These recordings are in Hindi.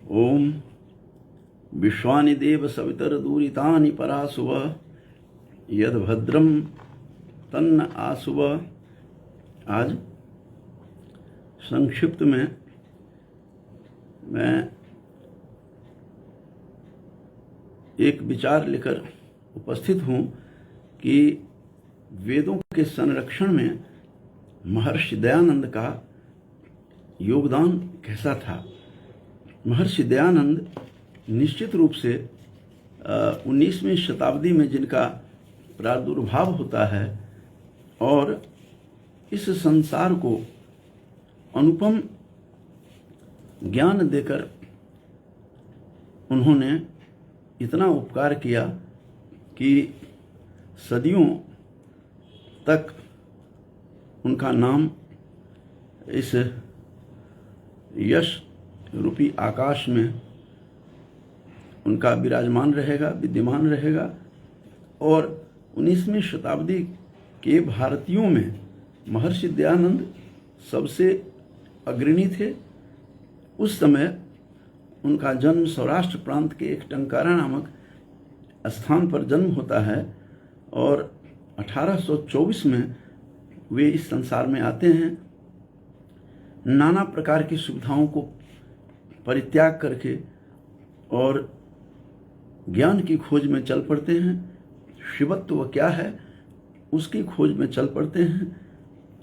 ओम विश्वानि देव सवितरदूरितानि परासुव यद्भद्रम तन्न आसुव। आज संक्षिप्त में मैं एक विचार लेकर उपस्थित हूँ कि वेदों के संरक्षण में महर्षि दयानंद का योगदान कैसा था। महर्षि दयानंद निश्चित रूप से 19वीं शताब्दी में जिनका प्रादुर्भाव होता है और इस संसार को अनुपम ज्ञान देकर उन्होंने इतना उपकार किया कि सदियों तक उनका नाम इस यश रूपी आकाश में उनका विराजमान रहेगा, विद्यमान रहेगा। और 19वीं शताब्दी के भारतीयों में महर्षि दयानंद सबसे अग्रणी थे। उस समय उनका जन्म सौराष्ट्र प्रांत के एक टंकारा नामक स्थान पर जन्म होता है और 1824 में वे इस संसार में आते हैं। नाना प्रकार की सुविधाओं को परित्याग करके और ज्ञान की खोज में चल पड़ते हैं। शिवत्व क्या है उसकी खोज में चल पड़ते हैं।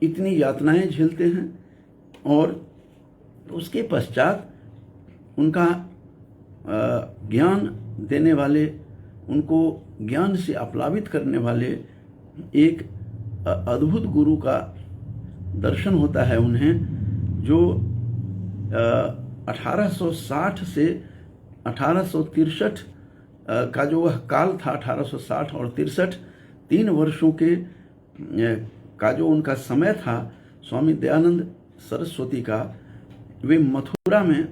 इतनी यातनाएं झेलते हैं और उसके पश्चात उनका ज्ञान देने वाले, उनको ज्ञान से आप्लावित करने वाले एक अद्भुत गुरु का दर्शन होता है उन्हें, जो 1860 से 1863 का जो वह काल था, 1860 और 63 3 वर्षों के का जो उनका समय था स्वामी दयानंद सरस्वती का। वे मथुरा में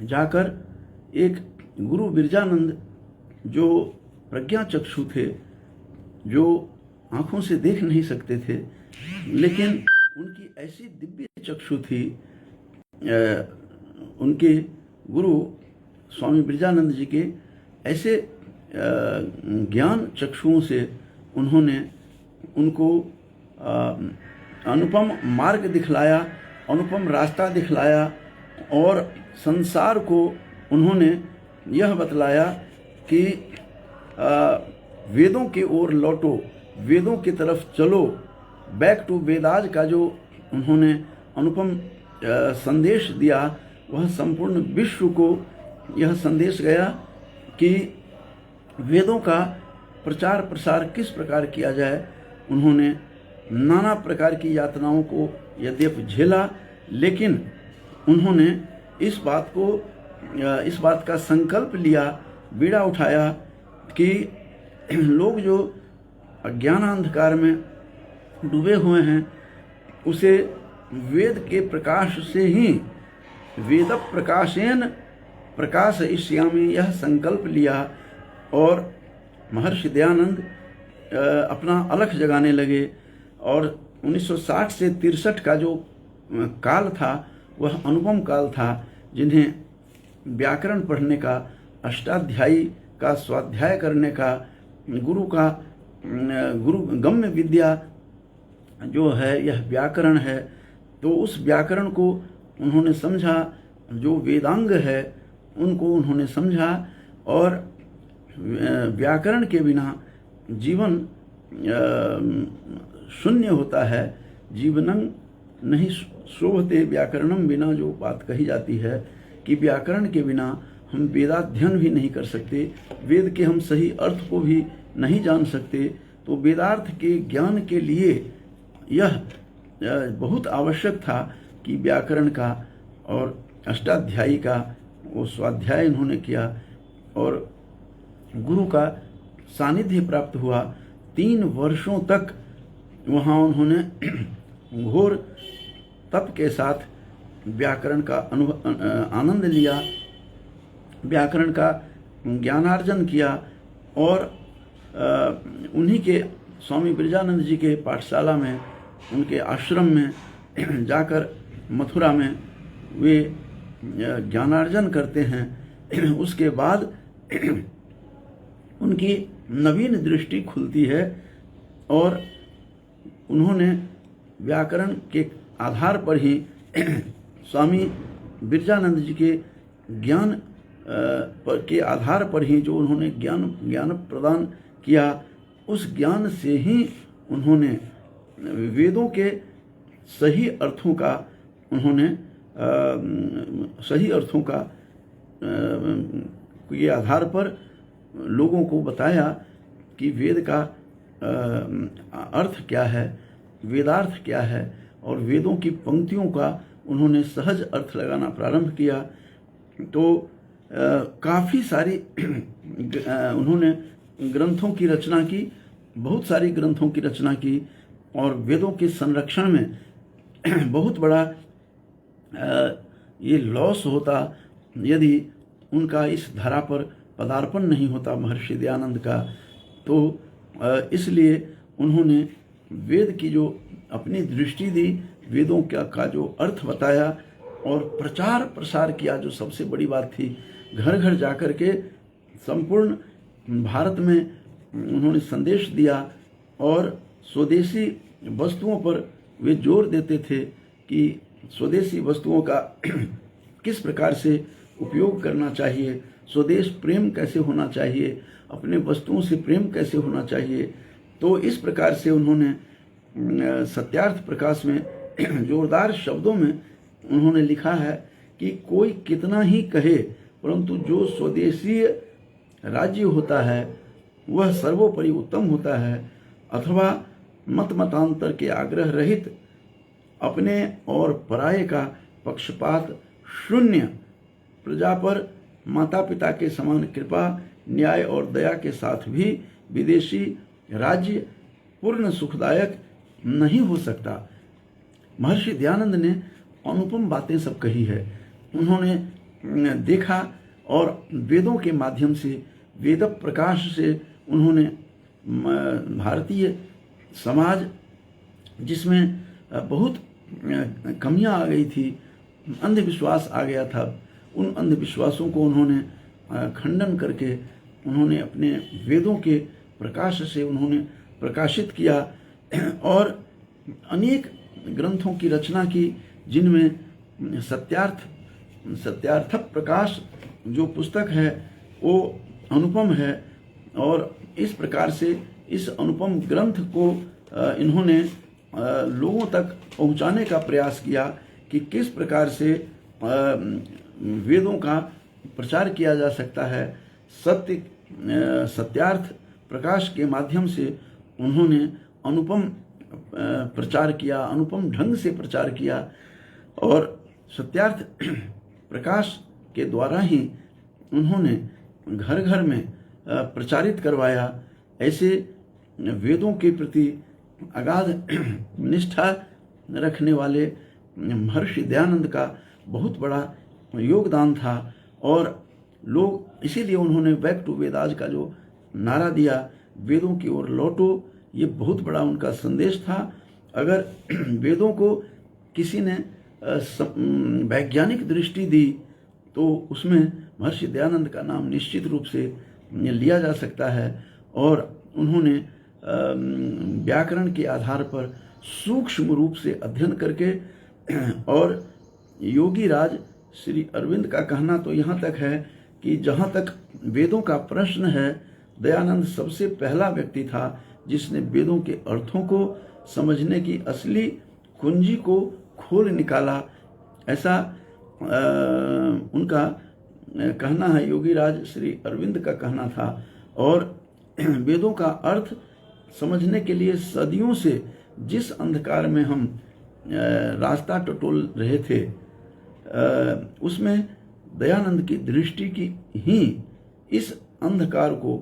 जाकर एक गुरु बिरजानंद जो प्रज्ञा चक्षु थे, जो आंखों से देख नहीं सकते थे, लेकिन उनकी ऐसी दिव्य चक्षु थी, उनके गुरु स्वामी बिरजानंद जी के ऐसे ज्ञान चक्षुओं से उन्होंने उनको अनुपम मार्ग दिखलाया, अनुपम रास्ता दिखलाया और संसार को उन्होंने यह बतलाया कि वेदों की ओर लौटो, वेदों की तरफ चलो, बैक टू वेदाज का जो उन्होंने अनुपम संदेश दिया, वह संपूर्ण विश्व को यह संदेश गया कि वेदों का प्रचार प्रसार किस प्रकार किया जाए। उन्होंने नाना प्रकार की यातनाओं को यद्यपि झेला, लेकिन उन्होंने इस बात का संकल्प लिया, बीड़ा उठाया कि लोग जो अज्ञानांधकार में डूबे हुए हैं उसे वेद के प्रकाश से ही, वेद प्रकाशेन प्रकाशयिष्यामि, यह संकल्प लिया और महर्षि दयानंद अपना अलख जगाने लगे। और 1960 से 63 का जो काल था वह अनुपम काल था, जिन्हें व्याकरण पढ़ने का, अष्टाध्यायी का स्वाध्याय करने का, गुरु गम्य विद्या जो है यह व्याकरण है। तो उस व्याकरण को उन्होंने समझा, जो वेदांग है उनको उन्होंने समझा। और व्याकरण के बिना जीवन शून्य होता है। जीवनं नहीं शोभते व्याकरणम बिना, जो बात कही जाती है कि व्याकरण के बिना हम वेदाध्ययन भी नहीं कर सकते, वेद के हम सही अर्थ को भी नहीं जान सकते। तो वेदार्थ के ज्ञान के लिए यह बहुत आवश्यक था कि व्याकरण का और अष्टाध्यायी का वो स्वाध्याय इन्होंने किया और गुरु का सानिध्य प्राप्त हुआ। 3 वर्षों तक वहाँ उन्होंने घोर तप के साथ व्याकरण का आनंद लिया, व्याकरण का ज्ञानार्जन किया और उन्हीं के स्वामी बिरजानंद जी के पाठशाला में, उनके आश्रम में जाकर मथुरा में वे ज्ञानार्जन करते हैं उसके बाद उनकी नवीन दृष्टि खुलती है और उन्होंने व्याकरण के आधार पर ही स्वामी बिरजानंद जी के ज्ञान के आधार पर ही जो उन्होंने ज्ञान प्रदान किया, उस ज्ञान से ही उन्होंने वेदों के सही अर्थों का के आधार पर लोगों को बताया कि वेद का अर्थ क्या है, वेदार्थ क्या है, और वेदों की पंक्तियों का उन्होंने सहज अर्थ लगाना प्रारंभ किया। तो काफ़ी सारी उन्होंने ग्रंथों की रचना की, बहुत सारी ग्रंथों की रचना की, और वेदों के संरक्षण में बहुत बड़ा ये लॉस होता यदि उनका इस धरा पर पदार्पण नहीं होता महर्षि दयानंद का। तो इसलिए उन्होंने वेद की जो अपनी दृष्टि दी, वेदों का जो अर्थ बताया और प्रचार प्रसार किया, जो सबसे बड़ी बात थी, घर घर जाकर के संपूर्ण भारत में उन्होंने संदेश दिया और स्वदेशी वस्तुओं पर वे जोर देते थे कि स्वदेशी वस्तुओं का किस प्रकार से उपयोग करना चाहिए, स्वदेश प्रेम कैसे होना चाहिए, अपने वस्तुओं से प्रेम कैसे होना चाहिए। तो इस प्रकार से उन्होंने सत्यार्थ प्रकाश में जोरदार शब्दों में उन्होंने लिखा है कि कोई कितना ही कहे, परंतु जो स्वदेशी राज्य होता है वह सर्वोपरि उत्तम होता है, अथवा मत मतांतर के आग्रह रहित, अपने और पराये का पक्षपात शून्य, प्रजा पर माता पिता के समान कृपा, न्याय और दया के साथ भी विदेशी राज्य पूर्ण सुखदायक नहीं हो सकता। महर्षि दयानंद ने अनुपम बातें सब कही है। उन्होंने देखा और वेदों के माध्यम से, वेद प्रकाश से उन्होंने भारतीय समाज जिसमें बहुत कमियां आ गई थी, अंधविश्वास आ गया था, उन अंधविश्वासों को उन्होंने खंडन करके उन्होंने अपने वेदों के प्रकाश से उन्होंने प्रकाशित किया और अनेक ग्रंथों की रचना की, जिनमें सत्यार्थ प्रकाश जो पुस्तक है वो अनुपम है। और इस प्रकार से इस अनुपम ग्रंथ को इन्होंने लोगों तक पहुंचाने का प्रयास किया कि किस प्रकार से वेदों का प्रचार किया जा सकता है। सत्यार्थ प्रकाश के माध्यम से उन्होंने अनुपम प्रचार किया, अनुपम ढंग से प्रचार किया, और सत्यार्थ प्रकाश के द्वारा ही उन्होंने घर घर में प्रचारित करवाया। ऐसे वेदों के प्रति अगाध निष्ठा रखने वाले महर्षि दयानंद का बहुत बड़ा योगदान था, और लोग इसीलिए उन्होंने बैक टू वेदाज का जो नारा दिया, वेदों की ओर लौटो, ये बहुत बड़ा उनका संदेश था। अगर वेदों को किसी ने वैज्ञानिक दृष्टि दी तो उसमें महर्षि दयानंद का नाम निश्चित रूप से लिया जा सकता है। और उन्होंने व्याकरण के आधार पर सूक्ष्म रूप से अध्ययन करके, और योगी राज श्री अरविंद का कहना तो यहाँ तक है कि जहाँ तक वेदों का प्रश्न है, दयानंद सबसे पहला व्यक्ति था जिसने वेदों के अर्थों को समझने की असली कुंजी को खोल निकाला। ऐसा उनका कहना है, योगी राज श्री अरविंद का कहना था। और वेदों का अर्थ समझने के लिए सदियों से जिस अंधकार में हम रास्ता टटोल रहे थे, उसमें दयानंद की दृष्टि की ही इस अंधकार को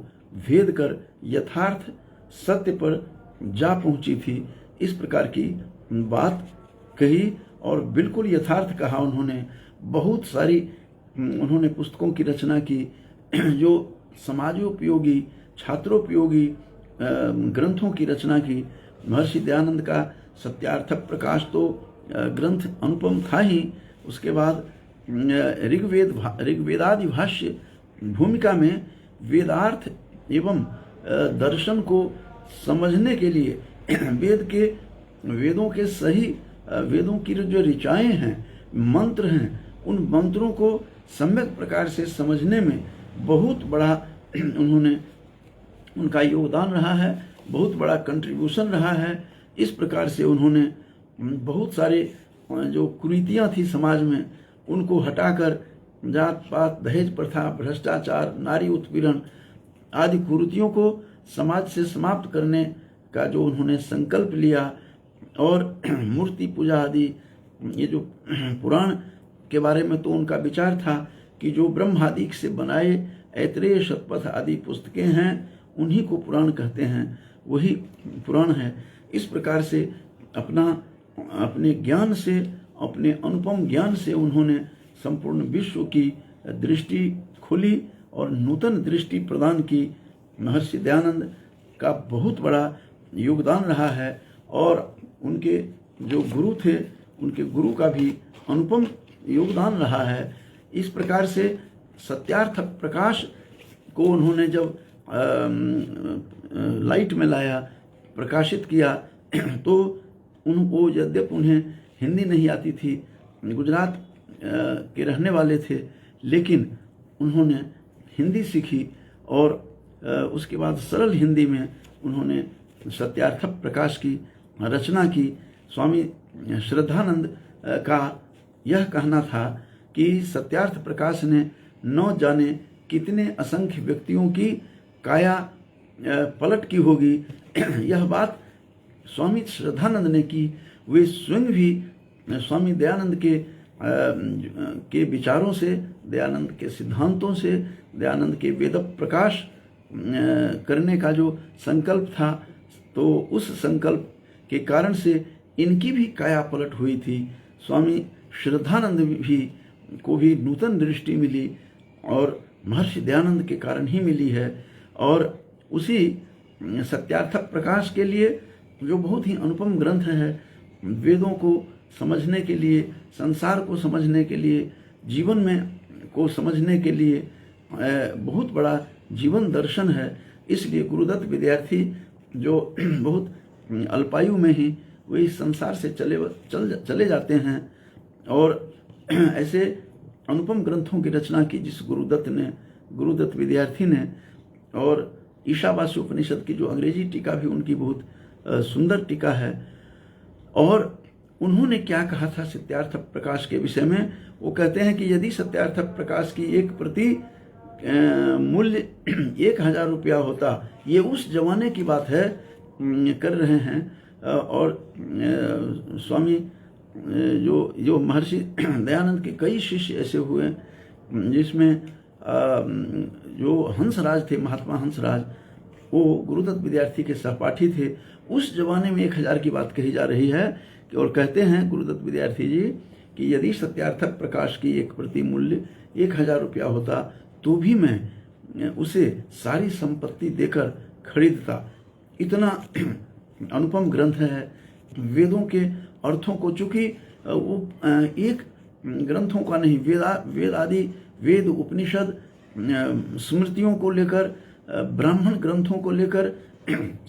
भेद कर यथार्थ सत्य पर जा पहुंची थी। इस प्रकार की बात कही और बिल्कुल यथार्थ कहा उन्होंने। बहुत सारी उन्होंने पुस्तकों की रचना की जो समाजोपयोगी, छात्रोपयोगी ग्रंथों की रचना की। महर्षि दयानंद का सत्यार्थ प्रकाश तो ग्रंथ अनुपम था ही, उसके बाद ऋग्वेदादि भाष्य भूमिका में वेदार्थ एवं दर्शन को समझने के लिए वेदों के सही वेदों की जो ऋचाएँ हैं, मंत्र हैं, उन मंत्रों को सम्यक प्रकार से समझने में बहुत बड़ा उनका योगदान रहा है, बहुत बड़ा कंट्रीब्यूशन रहा है। इस प्रकार से उन्होंने बहुत सारे जो कुरीतियाँ थी समाज में, उनको हटाकर जात पात, दहेज प्रथा, भ्रष्टाचार, नारी उत्पीड़न आदि कुरीतियों को समाज से समाप्त करने का जो उन्होंने संकल्प लिया, और मूर्ति पूजा आदि, ये जो पुराण के बारे में तो उनका विचार था कि जो ब्रह्म आदि से बनाए ऐत्रेय, शतपथ आदि पुस्तकें हैं, उन्हीं को पुराण कहते हैं, वही पुराण है। इस प्रकार से अपने ज्ञान से, अपने अनुपम ज्ञान से उन्होंने संपूर्ण विश्व की दृष्टि खोली और नूतन दृष्टि प्रदान की। महर्षि दयानंद का बहुत बड़ा योगदान रहा है, और उनके जो गुरु थे, उनके गुरु का भी अनुपम योगदान रहा है। इस प्रकार से सत्यार्थ प्रकाश को उन्होंने जब लाइट में लाया, प्रकाशित किया, तो उनको, यद्यपि उन्हें हिंदी नहीं आती थी, गुजरात के रहने वाले थे, लेकिन उन्होंने हिंदी सीखी और उसके बाद सरल हिंदी में उन्होंने सत्यार्थ प्रकाश की रचना की। स्वामी श्रद्धानंद का यह कहना था कि सत्यार्थ प्रकाश ने न जाने कितने असंख्य व्यक्तियों की काया पलट की होगी। यह बात स्वामी श्रद्धानंद ने की। वे स्वयं भी स्वामी दयानंद के विचारों से, दयानंद के सिद्धांतों से, दयानंद के वेद प्रकाश करने का जो संकल्प था, तो उस संकल्प के कारण से इनकी भी काया पलट हुई थी। स्वामी श्रद्धानंद को भी नूतन दृष्टि मिली, और महर्षि दयानंद के कारण ही मिली है। और उसी सत्यार्थ प्रकाश के लिए, जो बहुत ही अनुपम ग्रंथ है, वेदों को समझने के लिए, संसार को समझने के लिए, जीवन में को समझने के लिए बहुत बड़ा जीवन दर्शन है। इसलिए गुरुदत्त विद्यार्थी जो बहुत अल्पायु में ही वे इस संसार से चले जाते हैं, और ऐसे अनुपम ग्रंथों की रचना की जिस गुरुदत्त विद्यार्थी ने। और ईशावास्य उपनिषद की जो अंग्रेजी टीका भी उनकी बहुत सुंदर टीका है। और उन्होंने क्या कहा था सत्यार्थ प्रकाश के विषय में? वो कहते हैं कि यदि सत्यार्थ प्रकाश की एक प्रति मूल्य 1000 रुपया होता, ये उस जमाने की बात है, कर रहे हैं। और स्वामी जो महर्षि दयानंद के कई शिष्य ऐसे हुए, जिसमें जो हंसराज थे, महात्मा हंसराज, वो गुरुदत्त विद्यार्थी के सहपाठी थे। उस जमाने में 1000 की बात कही जा रही है। और कहते हैं गुरुदत्त विद्यार्थी जी कि यदि सत्यार्थ प्रकाश की एक प्रति मूल्य 1000 रुपया होता, तो भी मैं उसे सारी संपत्ति देकर खरीदता। इतना अनुपम ग्रंथ है। वेदों के अर्थों को, चूंकि वो एक ग्रंथों का नहीं, वेद आदि, वेद उपनिषद, स्मृतियों को लेकर, ब्राह्मण ग्रंथों को लेकर,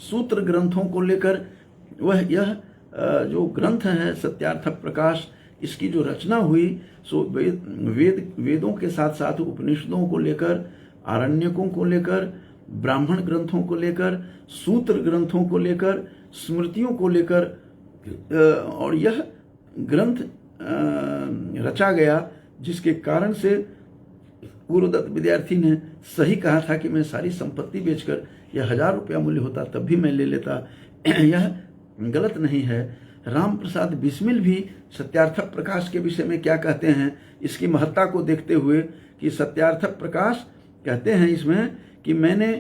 सूत्र ग्रंथों को लेकर, वह यह जो ग्रंथ है सत्यार्थ प्रकाश, इसकी जो रचना हुई, सो वेदों के साथ साथ उपनिषदों को लेकर, आरण्यकों को लेकर, ब्राह्मण ग्रंथों को लेकर, सूत्र ग्रंथों को लेकर, स्मृतियों को लेकर, और यह ग्रंथ रचा गया, जिसके कारण से गुरुदत्त विद्यार्थी ने सही कहा था कि मैं सारी संपत्ति बेचकर, यह 1000 रुपया मूल्य होता तब भी मैं ले लेता। यह गलत नहीं है। राम प्रसाद बिस्मिल भी सत्यार्थ प्रकाश के विषय में क्या कहते हैं, इसकी महत्ता को देखते हुए, कि सत्यार्थ प्रकाश कहते हैं इसमें कि मैंने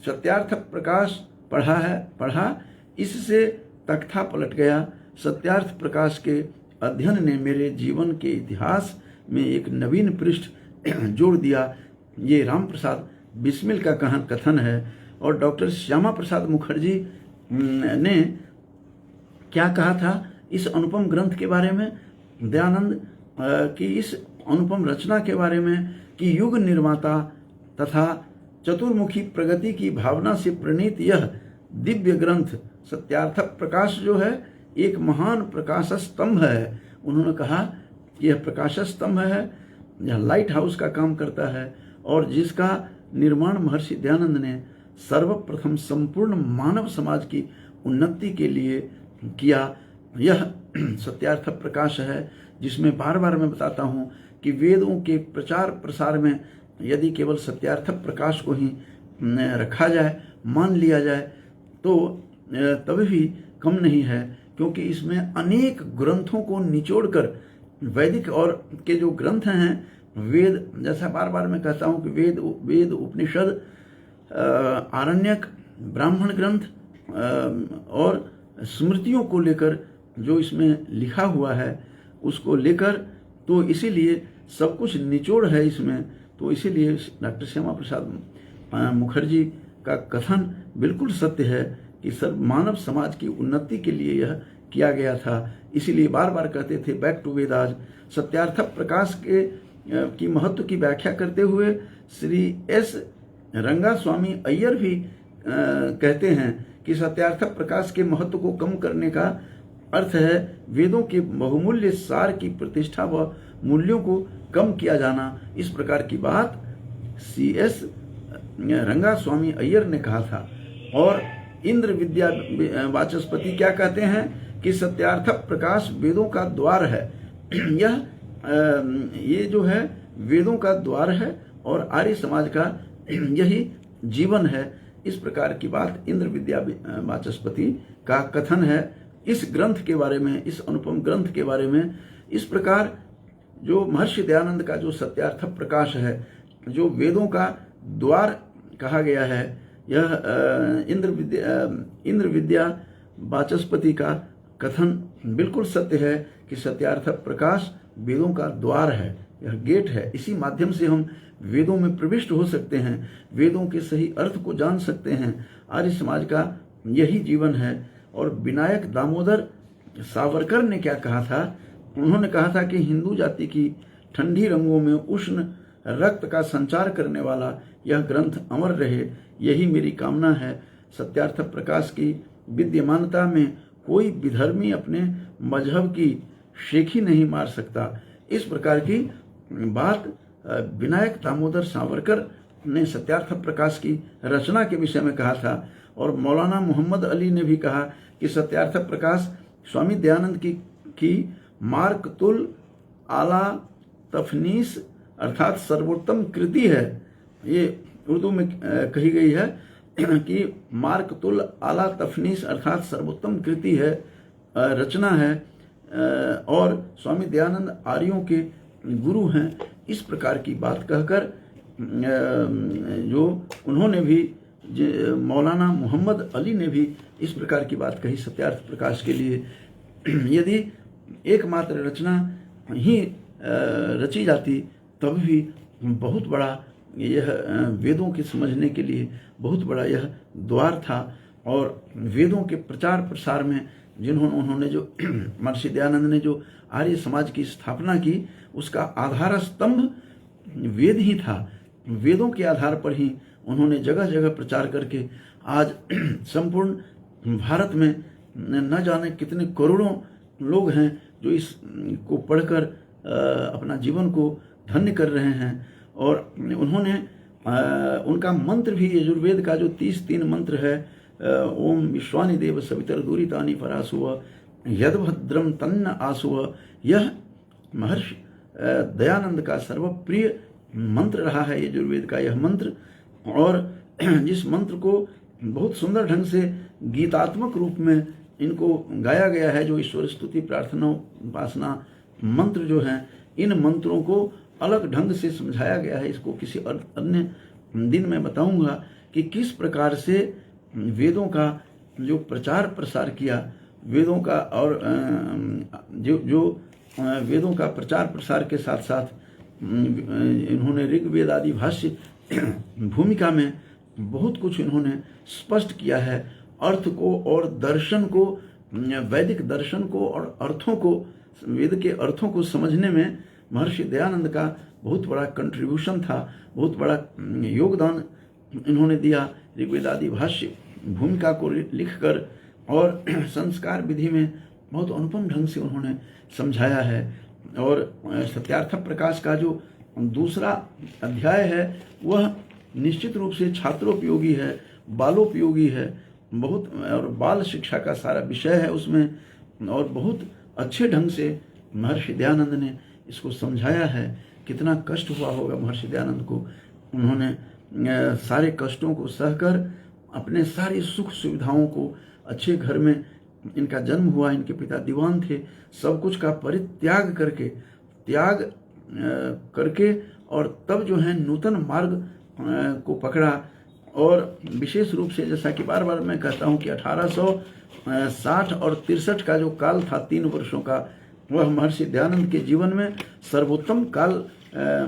सत्यार्थ प्रकाश पढ़ा, इससे तख्ता पलट गया। सत्यार्थ प्रकाश के अध्ययन ने मेरे जीवन के इतिहास में एक नवीन पृष्ठ जोड़ दिया। ये राम प्रसाद बिस्मिल का कथन है। और डॉक्टर श्यामा प्रसाद मुखर्जी ने क्या कहा था इस अनुपम ग्रंथ के बारे में? दयानंद की इस अनुपम रचना के बारे में कि युग निर्माता तथा चतुर्मुखी प्रगति की भावना से प्रणीत यह दिव्य ग्रंथ सत्यार्थक प्रकाश जो है एक महान प्रकाश स्तंभ है। उन्होंने कहा कि यह प्रकाश स्तंभ है, यह लाइट हाउस का काम करता है और जिसका निर्माण महर्षि दयानंद ने सर्वप्रथम संपूर्ण मानव समाज की उन्नति के लिए किया। यह सत्यार्थक प्रकाश है जिसमें बार बार मैं बताता हूँ कि वेदों के प्रचार प्रसार में यदि केवल सत्यार्थक प्रकाश को ही रखा जाए, मान लिया जाए तो तभी भी कम नहीं है, क्योंकि इसमें अनेक ग्रंथों को निचोड़कर वैदिक और के जो ग्रंथ हैं वेद, जैसा बार बार मैं कहता हूँ कि वेद उपनिषद, आरण्यक, ब्राह्मण ग्रंथ और स्मृतियों को लेकर जो इसमें लिखा हुआ है उसको लेकर, तो इसीलिए सब कुछ निचोड़ है इसमें। तो इसीलिए डॉक्टर श्यामा प्रसाद मुखर्जी का कथन बिल्कुल सत्य है कि सब मानव समाज की उन्नति के लिए यह किया गया था। इसीलिए बार बार कहते थे बैक टू वेदाज। सत्यार्थक प्रकाश की महत्व की व्याख्या करते हुए श्री एस रंगास्वामी अय्यर भी कहते हैं कि सत्यार्थक प्रकाश के महत्व को कम करने का अर्थ है वेदों के बहुमूल्य सार की प्रतिष्ठा व मूल्यों को कम किया जाना। इस प्रकार की बात सी एस रंगास्वामी अय्यर ने कहा था। और इंद्र विद्या वाचस्पति क्या कहते हैं कि सत्यार्थक प्रकाश वेदों का द्वार है। ये जो है वेदों का द्वार है और आर्य समाज का यही जीवन है। इस प्रकार की बात इंद्र विद्या वाचस्पति का कथन है इस ग्रंथ के बारे में, इस अनुपम ग्रंथ के बारे में। इस प्रकार जो महर्षि दयानंद का जो सत्यार्थक प्रकाश है, जो वेदों का द्वार कहा गया है, यह इंद्र विद्या वाचस्पति का कथन बिल्कुल सत्य है कि सत्यार्थक प्रकाश वेदों का द्वार है, यह गेट है। इसी माध्यम से हम वेदों में प्रविष्ट हो सकते हैं, वेदों के सही अर्थ को जान सकते हैं। आर्य समाज का यही जीवन है। और विनायक दामोदर सावरकर ने क्या कहा था? उन्होंने कहा था कि हिंदू जाति की ठंडी रंगों में उष्ण रक्त का संचार करने वाला यह ग्रंथ अमर रहे, यही मेरी कामना है। सत्यार्थक प्रकाश की विद्यमानता में कोई विधर्मी अपने मजहब की शेखी नहीं मार सकता। इस प्रकार की बात विनायक दामोदर सावरकर ने सत्यार्थक प्रकाश की रचना के विषय में कहा था। और मौलाना मोहम्मद अली ने भी कहा कि सत्यार्थक प्रकाश स्वामी दयानंद की मार्कतुल आला तफनीस अर्थात सर्वोत्तम कृति है। ये उर्दू में कही गई है कि मार्कतुल आला तफनीस अर्थात सर्वोत्तम कृति है, रचना है और स्वामी दयानंद आर्यों के गुरु हैं। इस प्रकार की बात कहकर जो उन्होंने भी मौलाना मोहम्मद अली ने भी इस प्रकार की बात कही सत्यार्थ प्रकाश के लिए। यदि एकमात्र रचना ही रची जाती तब भी बहुत बड़ा यह वेदों के समझने के लिए बहुत बड़ा यह द्वार था। और वेदों के प्रचार प्रसार में उन्होंने जो महर्षि दयानंद ने जो आर्य समाज की स्थापना की, उसका आधार स्तंभ वेद ही था। वेदों के आधार पर ही उन्होंने जगह जगह प्रचार करके आज संपूर्ण भारत में न जाने कितने करोड़ों लोग हैं जो इसको पढ़कर अपना जीवन को धन्य कर रहे हैं। और उन्होंने उनका मंत्र भी यजुर्वेद का जो 33 मंत्र है, ओम विश्वानि देव सवितर दूरितानि परासुव यद्भद्रम तन्न आसुव, यह महर्षि दयानंद का सर्वप्रिय मंत्र रहा है यजुर्वेद का यह मंत्र। और जिस मंत्र को बहुत सुंदर ढंग से गीतात्मक रूप में इनको गाया गया है, जो ईश्वर स्तुति प्रार्थना उपासना मंत्र जो हैं, इन मंत्रों को अलग ढंग से समझाया गया है। इसको किसी अन्य दिन में बताऊंगा कि किस प्रकार से वेदों का जो प्रचार प्रसार किया, वेदों का और जो वेदों का प्रचार प्रसार के साथ साथ इन्होंने ऋग्वेद आदि भाष्य भूमिका में बहुत कुछ इन्होंने स्पष्ट किया है। अर्थ को और दर्शन को, वैदिक दर्शन को और अर्थों को, वेद के अर्थों को समझने में महर्षि दयानंद का बहुत बड़ा कंट्रीब्यूशन था, बहुत बड़ा योगदान इन्होंने दिया ऋग्वेद आदि भाष्य भूमिका को लिखकर, और संस्कार विधि में बहुत अनुपम ढंग से उन्होंने समझाया है। और सत्यार्थ प्रकाश का जो दूसरा अध्याय है वह निश्चित रूप से छात्रोपयोगी है, बालोपयोगी है, बहुत, और बाल शिक्षा का सारा विषय है उसमें, और बहुत अच्छे ढंग से महर्षि दयानंद ने इसको समझाया है। कितना कष्ट हुआ होगा महर्षि दयानंद को, उन्होंने सारे कष्टों को सहकर अपने सारी सुख सुविधाओं को, अच्छे घर में इनका जन्म हुआ, इनके पिता दीवान थे, सब कुछ का परित्याग करके, त्याग करके, और तब जो है नूतन मार्ग को पकड़ा। और विशेष रूप से जैसा कि बार बार मैं कहता हूँ कि 1860 और 63 का जो काल था 3 वर्षों का, वह महर्षि दयानंद के जीवन में सर्वोत्तम काल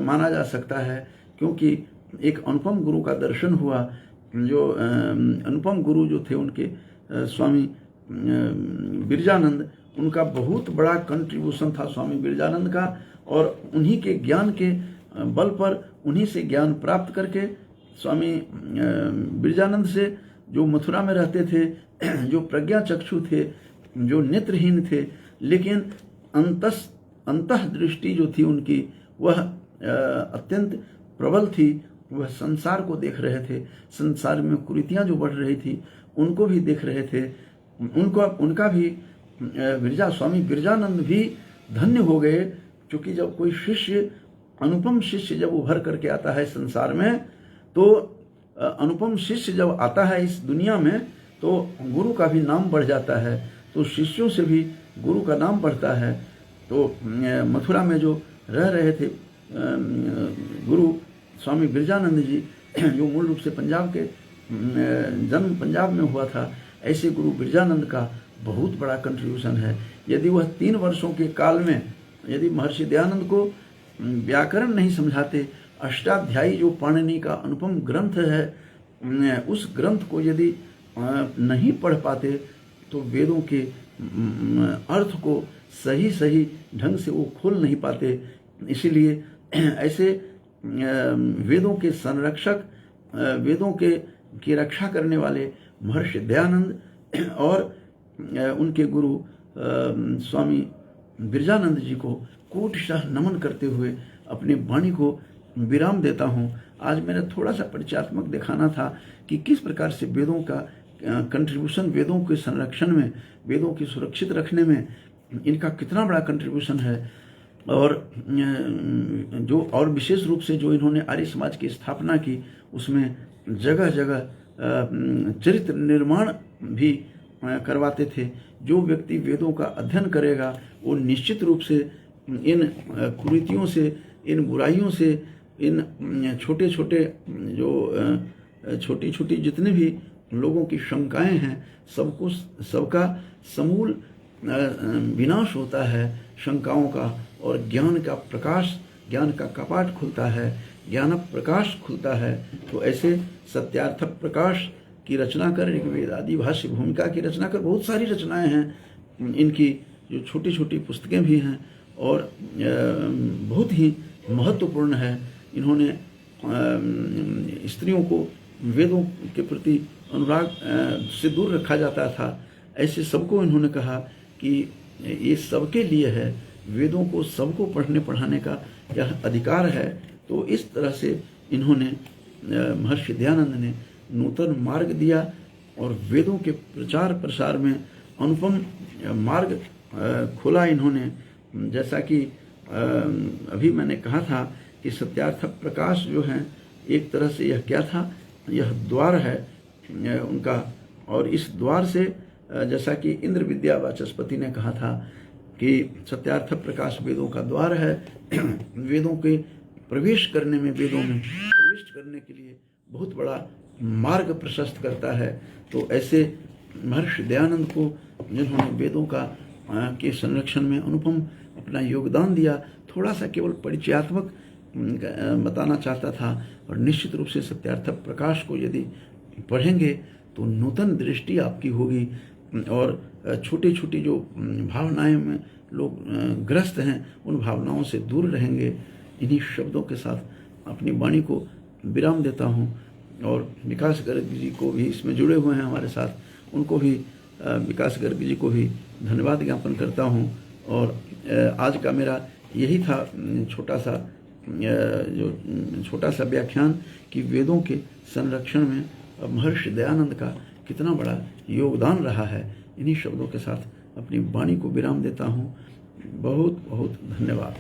माना जा सकता है, क्योंकि एक अनुपम गुरु का दर्शन हुआ। जो अनुपम गुरु जो थे उनके स्वामी बिरजानंद, उनका बहुत बड़ा कंट्रीब्यूशन था स्वामी बिरजानंद का, और उन्हीं के ज्ञान के बल पर, उन्हीं से ज्ञान प्राप्त करके स्वामी बिरजानंद से, जो मथुरा में रहते थे, जो प्रज्ञा चक्षु थे, जो नेत्रहीन थे, लेकिन अंतः दृष्टि जो थी उनकी वह अत्यंत प्रबल थी। वह संसार को देख रहे थे, संसार में कुरीतियाँ जो बढ़ रही थी उनको भी देख रहे थे। उनका भी स्वामी बिरजानंद भी धन्य हो गए, क्योंकि जब कोई शिष्य, अनुपम शिष्य जब उभर करके आता है संसार में, तो अनुपम शिष्य जब आता है इस दुनिया में, तो गुरु का भी नाम बढ़ जाता है, तो शिष्यों से भी गुरु का नाम बढ़ता है। तो मथुरा में जो रह रहे थे गुरु स्वामी बिरजानंद जी, जो मूल रूप से पंजाब के, जन्म पंजाब में हुआ था, ऐसे गुरु बिरजानंद का बहुत बड़ा कंट्रीब्यूशन है। यदि वह 3 वर्षों के काल में यदि महर्षि दयानंद को व्याकरण नहीं समझाते, अष्टाध्यायी जो पाणिनि का अनुपम ग्रंथ है, उस ग्रंथ को यदि नहीं पढ़ पाते, तो वेदों के अर्थ को सही सही ढंग से वो खोल नहीं पाते। इसीलिए ऐसे वेदों के संरक्षक, वेदों की रक्षा करने वाले महर्षि दयानंद और उनके गुरु स्वामी बिरजानंद जी को कोटिशः नमन करते हुए अपनी वाणी को विराम देता हूँ। आज मैंने थोड़ा सा परिचयात्मक दिखाना था कि किस प्रकार से वेदों का कंट्रीब्यूशन, वेदों के संरक्षण में, वेदों की सुरक्षित रखने में इनका कितना बड़ा कंट्रीब्यूशन है। और विशेष रूप से जो इन्होंने आर्य समाज की स्थापना की, उसमें जगह जगह चरित्र निर्माण भी करवाते थे। जो व्यक्ति वेदों का अध्ययन करेगा वो निश्चित रूप से इन कुरीतियों से, इन बुराइयों से, इन छोटे छोटे जो छोटी छोटी जितने भी लोगों की शंकाएं हैं, सबका समूल विनाश होता है शंकाओं का, और ज्ञान का प्रकाश, ज्ञान का कपाट खुलता है, ज्ञान प्रकाश खुलता है। तो ऐसे सत्यार्थ प्रकाश की रचना कर, ऋग्वेद आदि भाष्य भूमिका की रचना कर, बहुत सारी रचनाएं हैं इनकी, जो छोटी छोटी पुस्तकें भी हैं और बहुत ही महत्वपूर्ण है। इन्होंने स्त्रियों को वेदों के प्रति अनुराग से दूर रखा जाता था, ऐसे सबको इन्होंने कहा कि ये सबके लिए है, वेदों को सबको पढ़ने पढ़ाने का यह अधिकार है। तो इस तरह से इन्होंने, महर्षि दयानंद ने नूतन मार्ग दिया और वेदों के प्रचार प्रसार में अनुपम मार्ग खोला इन्होंने। जैसा कि अभी मैंने कहा था कि सत्यार्थ प्रकाश जो है, एक तरह से यह क्या था, यह द्वार है उनका, और इस द्वार से, जैसा कि इंद्र विद्या वाचस्पति ने कहा था कि सत्यार्थ प्रकाश वेदों का द्वार है, वेदों के प्रवेश करने में, वेदों में प्रविष्ट करने के लिए बहुत बड़ा मार्ग प्रशस्त करता है। तो ऐसे महर्षि दयानंद को, जिन्होंने वेदों का के संरक्षण में अनुपम अपना योगदान दिया, थोड़ा सा केवल परिचयात्मक बताना चाहता था। और निश्चित रूप से सत्यार्थ प्रकाश को यदि पढ़ेंगे तो नूतन दृष्टि आपकी होगी, और छोटी छोटी जो भावनाएं में लोग ग्रस्त हैं उन भावनाओं से दूर रहेंगे। इन्हीं शब्दों के साथ अपनी वाणी को विराम देता हूँ और विकास गर्ग जी को भी इसमें जुड़े हुए हैं हमारे साथ, उनको भी विकास गर्ग जी को भी धन्यवाद ज्ञापन करता हूँ। और आज का मेरा यही था छोटा सा व्याख्यान कि वेदों के संरक्षण में महर्षि दयानंद का कितना बड़ा योगदान रहा है। इन्हीं शब्दों के साथ अपनी वाणी को विराम देता हूँ। बहुत बहुत धन्यवाद।